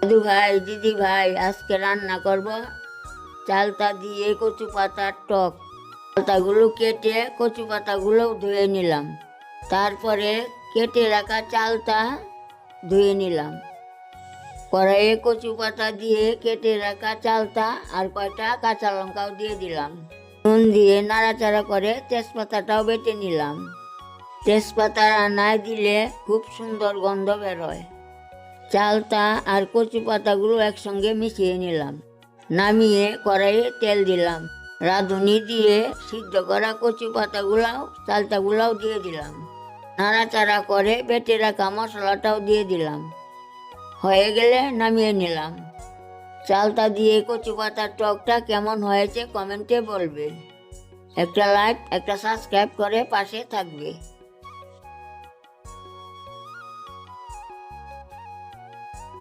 দাদু ভাই, দিদি ভাই, আজকে রান্না করব চালতা দিয়ে কচু পাতার টক। চালতাগুলো কেটে কচু পাতাগুলো ধুয়ে নিলাম। তারপরে কেটে রাখা চালতা ধুয়ে নিলাম। কড়াইয়ে কচু পাতা দিয়ে কেটে রাখা চালতা আর কয়টা কাঁচা লঙ্কাও দিয়ে দিলাম। নুন দিয়ে নাড়াচাড়া করে তেজপাতাটাও বেটে নিলাম। তেজপাতা রান্নায় দিলে খুব সুন্দর গন্ধ বেরোয়। চালতা আর কচু পাতাগুলো একসঙ্গে মিশিয়ে নিলাম। নামিয়ে কড়াইয়ে তেল দিলাম। রাঁধুনি দিয়ে সিদ্ধ করা কচু পাতাগুলাও চালতাগুলাও দিয়ে দিলাম। নাড়াচাড়া করে বেটে রাখা মশলাটাও দিয়ে দিলাম। হয়ে গেলে নামিয়ে নিলাম। চালতা দিয়ে কচু পাতার টকটা কেমন হয়েছে কমেন্টে বলবে। একটা লাইক, একটা সাবস্ক্রাইব করে পাশে থাকবে।